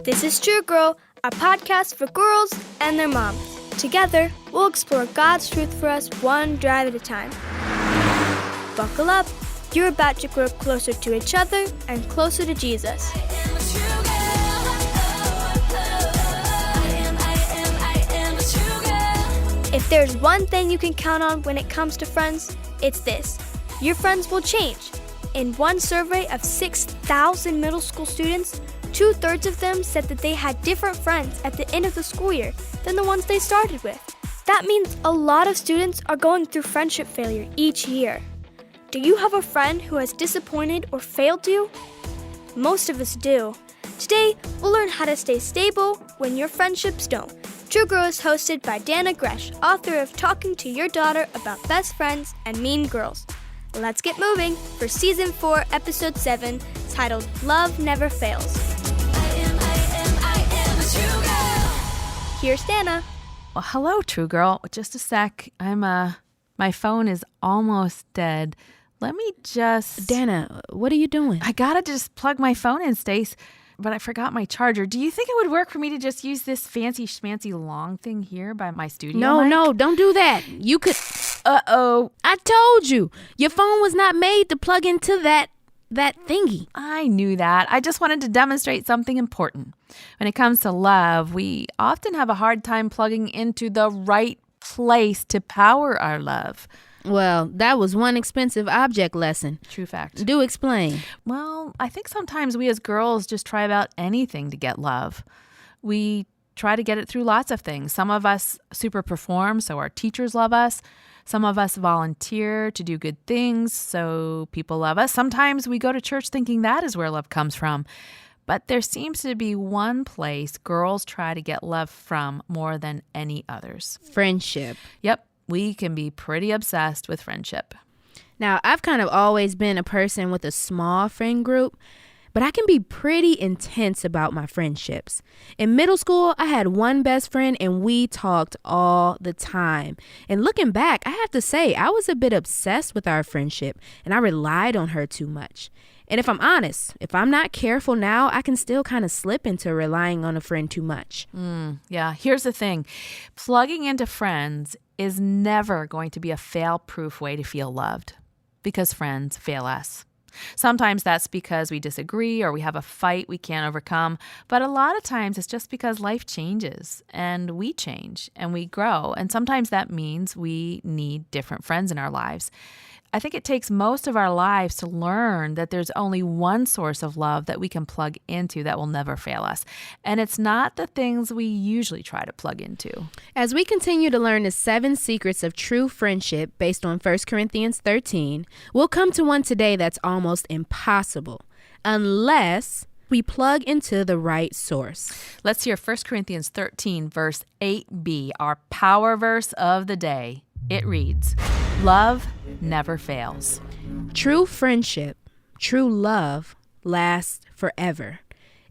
This is True Girl, our podcast for girls and their moms. Together, we'll explore God's truth for us one drive at a time. Buckle up. You're about to grow closer to each other and closer to Jesus. If there's one thing you can count on when it comes to friends, it's this. Your friends will change. In one survey of 6,000 middle school students, 2/3 of them said that they had different friends at the end of the school year than the ones they started with. That means a lot of students are going through friendship failure each year. Do you have a friend who has disappointed or failed you? Most of us do. Today, we'll learn how to stay stable when your friendships don't. True Girl is hosted by Dana Gresh, author of Talking to Your Daughter About Best Friends and Mean Girls. Let's get moving for Season 4, Episode 7, titled Love Never Fails. I am a true girl. Here's Dana. Well, hello, True Girl. Just a sec. My phone is almost dead. Let me just... Dana, what are you doing? I gotta just plug my phone in, Stace, but I forgot my charger. Do you think it would work for me to just use this fancy schmancy long thing here by my studio mic? No, don't do that. You could... Uh-oh. I told you. Your phone was not made to plug into that thingy. I knew that. I just wanted to demonstrate something important. When it comes to love, we often have a hard time plugging into the right place to power our love. Well, that was one expensive object lesson. True fact. Do explain. Well, I think sometimes we as girls just try about anything to get love. We try to get it through lots of things. Some of us super perform, so our teachers love us. Some of us volunteer to do good things, so people love us. Sometimes we go to church thinking that is where love comes from. But there seems to be one place girls try to get love from more than any others. Friendship. Yep, we can be pretty obsessed with friendship. Now, I've kind of always been a person with a small friend group, but I can be pretty intense about my friendships. In middle school, I had one best friend and we talked all the time. And looking back, I have to say I was a bit obsessed with our friendship and I relied on her too much. And if I'm honest, if I'm not careful now, I can still kind of slip into relying on a friend too much. Yeah, here's the thing. Plugging into friends is never going to be a fail-proof way to feel loved because friends fail us. Sometimes that's because we disagree or we have a fight we can't overcome. But a lot of times it's just because life changes and we change and we grow. And sometimes that means we need different friends in our lives. I think it takes most of our lives to learn that there's only one source of love that we can plug into that will never fail us. And it's not the things we usually try to plug into. As we continue to learn the 7 secrets of true friendship based on 1 Corinthians 13, we'll come to one today that's almost impossible unless we plug into the right source. Let's hear 1 Corinthians 13, verse 8b, our power verse of the day. It reads, "Love never fails." True friendship, true love lasts forever.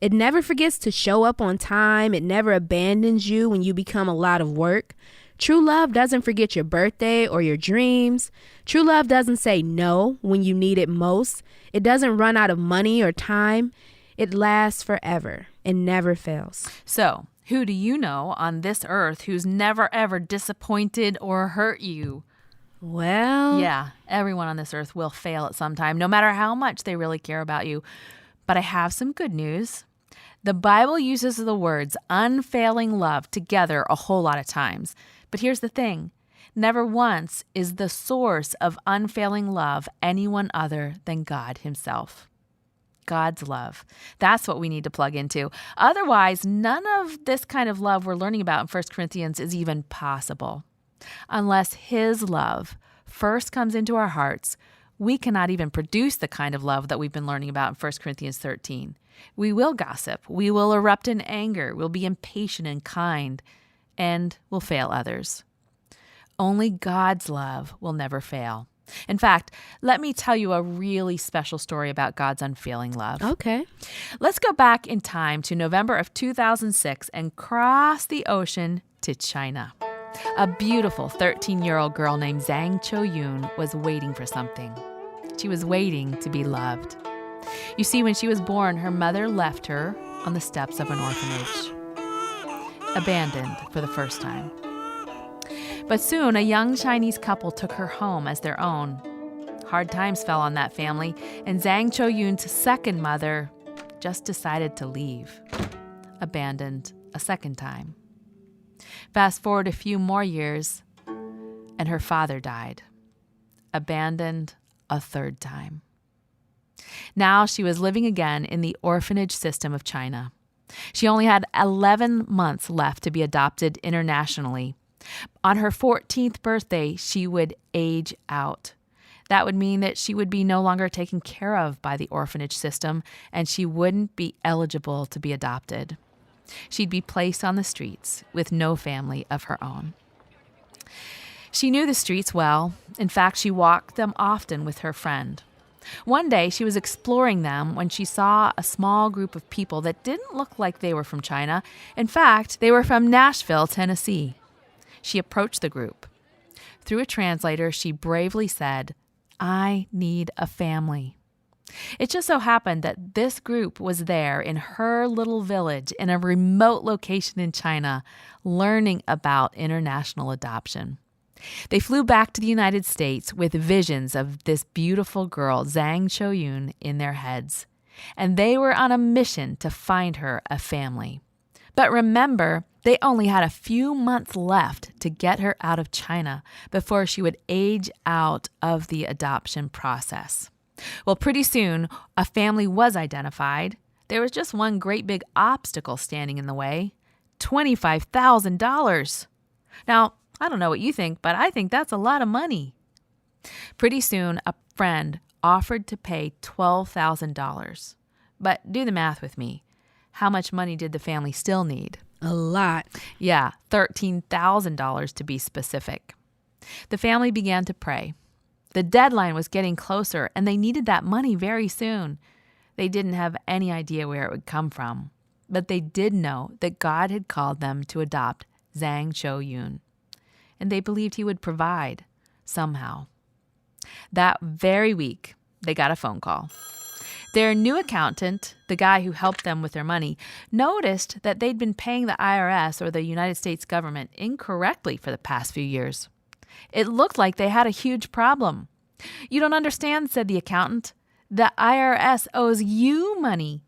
It never forgets to show up on time. It never abandons you when you become a lot of work. True love doesn't forget your birthday or your dreams. True love doesn't say no when you need it most. It doesn't run out of money or time. It lasts forever and never fails. So, who do you know on this earth who's never ever disappointed or hurt you? Well, Yeah, everyone on this earth will fail at some time, no matter how much they really care about you. But I have some good news. The Bible uses the words unfailing love together a whole lot of times. But here's the thing. Never once is the source of unfailing love anyone other than God himself. God's love. That's what we need to plug into. Otherwise, none of this kind of love we're learning about in 1 Corinthians is even possible. Unless his love first comes into our hearts, we cannot even produce the kind of love that we've been learning about in 1 Corinthians 13. We will gossip. We will erupt in anger. We'll be impatient and kind, and we'll fail others. Only God's love will never fail. In fact, let me tell you a really special story about God's unfailing love. okay. Let's go back in time to November of 2006 and cross the ocean to China. A beautiful 13-year-old girl named Zhang Cho-yoon was waiting for something. She was waiting to be loved. You see, when she was born, her mother left her on the steps of an orphanage, abandoned for the first time. But soon, a young Chinese couple took her home as their own. Hard times fell on that family, and Zhang Choyun's second mother just decided to leave, abandoned a second time. Fast forward a few more years, and her father died, abandoned a third time. Now she was living again in the orphanage system of China. She only had 11 months left to be adopted internationally. On her 14th birthday, she would age out. That would mean that she would be no longer taken care of by the orphanage system, and she wouldn't be eligible to be adopted. She'd be placed on the streets with no family of her own. She knew the streets well. In fact, she walked them often with her friend. One day, she was exploring them when she saw a small group of people that didn't look like they were from China. In fact, they were from Nashville, Tennessee. She approached the group. Through a translator, she bravely said, "I need a family." It just so happened that this group was there in her little village in a remote location in China, learning about international adoption. They flew back to the United States with visions of this beautiful girl, Zhang Choyun, in their heads. And they were on a mission to find her a family. But remember, they only had a few months left to get her out of China before she would age out of the adoption process. Well, pretty soon, a family was identified. There was just one great big obstacle standing in the way: $25,000. Now, I don't know what you think, but I think that's a lot of money. Pretty soon, a friend offered to pay $12,000. But do the math with me. How much money did the family still need? A lot. Yeah, $13,000 to be specific. The family began to pray. The deadline was getting closer, and they needed that money very soon. They didn't have any idea where it would come from, but they did know that God had called them to adopt Zhang Choyun, and they believed he would provide somehow. That very week, they got a phone call. Their new accountant, the guy who helped them with their money, noticed that they'd been paying the IRS, or the United States government, incorrectly for the past few years. It looked like they had a huge problem. "You don't understand," said the accountant. "The IRS owes you money.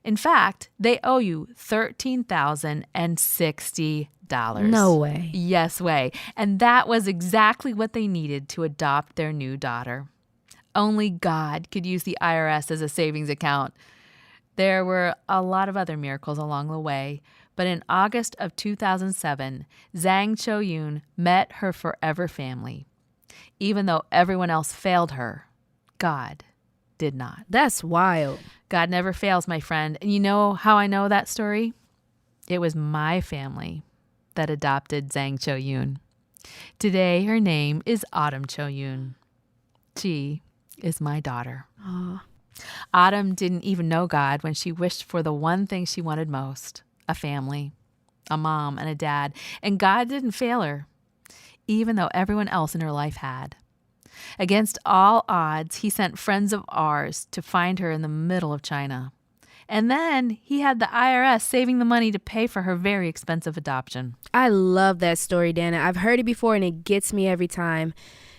In fact, they owe you $13,060. No way. Yes way. And that was exactly what they needed to adopt their new daughter. Only God could use the IRS as a savings account. There were a lot of other miracles along the way, but in August of 2007, Zhang Choyun met her forever family. Even though everyone else failed her, God did not. That's wild. God never fails, my friend. And you know how I know that story? It was my family that adopted Zhang Choyun. Today, her name is Autumn Choyun. She is my daughter. Oh. Autumn didn't even know God when she wished for the one thing she wanted most: a family, a mom and a dad. And God didn't fail her, even though everyone else in her life had. Against all odds, he sent friends of ours to find her in the middle of China. And then he had the IRS saving the money to pay for her very expensive adoption. I love that story, Dana. I've heard it before, and it gets me every time.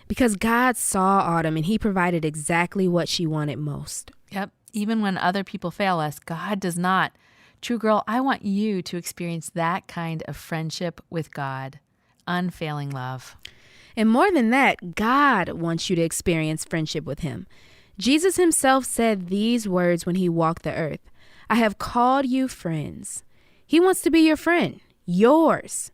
Because God saw Autumn, and he provided exactly what she wanted most. Yep. Even when other people fail us, God does not. True girl, I want you to experience that kind of friendship with God. Unfailing love. And more than that, God wants you to experience friendship with him. Jesus himself said these words when he walked the earth: "I have called you friends." He wants to be your friend, yours.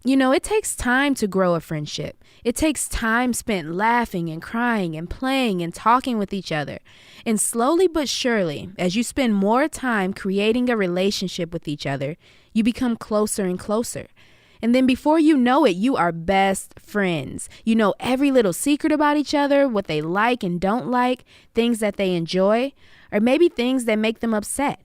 You know, it takes time to grow a friendship. It takes time spent laughing and crying and playing and talking with each other. And slowly but surely, as you spend more time creating a relationship with each other, you become closer and closer. And then before you know it, you are best friends. You know every little secret about each other, what they like and don't like, things that they enjoy, or maybe things that make them upset.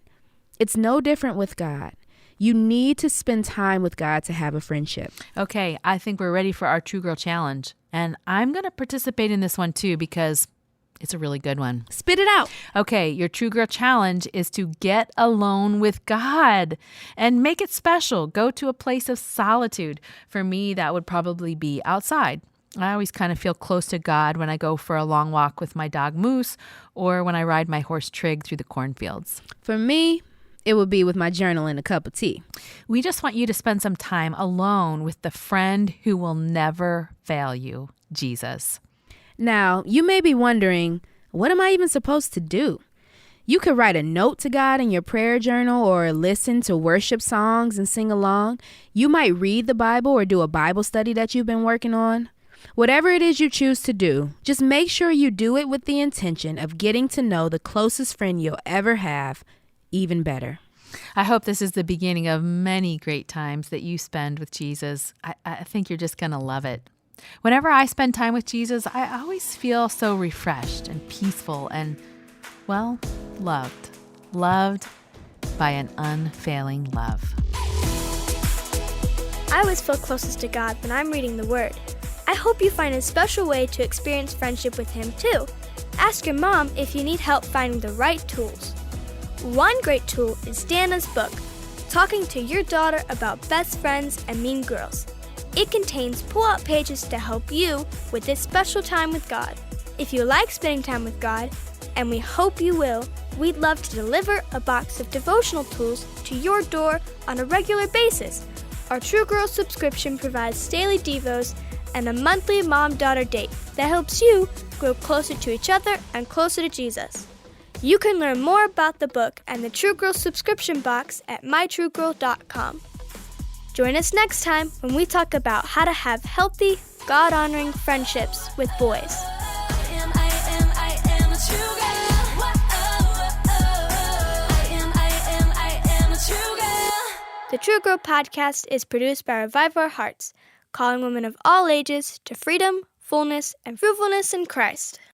It's no different with God. You need to spend time with God to have a friendship. Okay, I think we're ready for our True Girl Challenge. And I'm going to participate in this one too because It's a really good one. Spit it out. Okay, your True Girl Challenge is to get alone with God and make it special. Go to a place of solitude. For me, that would probably be outside. I always kind of feel close to God when I go for a long walk with my dog Moose or when I ride my horse Trig through the cornfields. For me, it would be with my journal and a cup of tea. We just want you to spend some time alone with the friend who will never fail you, Jesus. Now, you may be wondering, what am I even supposed to do? You could write a note to God in your prayer journal or listen to worship songs and sing along. You might read the Bible or do a Bible study that you've been working on. Whatever it is you choose to do, just make sure you do it with the intention of getting to know the closest friend you'll ever have even better. I hope this is the beginning of many great times that you spend with Jesus. I think you're just going to love it. Whenever I spend time with Jesus, I always feel so refreshed and peaceful and, well, loved. Loved by an unfailing love. I always feel closest to God when I'm reading the Word. I hope you find a special way to experience friendship with Him too. Ask your mom if you need help finding the right tools. One great tool is Dana's book, Talking to Your Daughter About Best Friends and Mean Girls. It contains pull-out pages to help you with this special time with God. If you like spending time with God, and we hope you will, we'd love to deliver a box of devotional tools to your door on a regular basis. Our True Girls subscription provides daily devos and a monthly mom-daughter date that helps you grow closer to each other and closer to Jesus. You can learn more about the book and the True Girls subscription box at mytruegirl.com. Join us next time when we talk about how to have healthy, God-honoring friendships with boys. The True Girl Podcast is produced by Revive Our Hearts, calling women of all ages to freedom, fullness, and fruitfulness in Christ.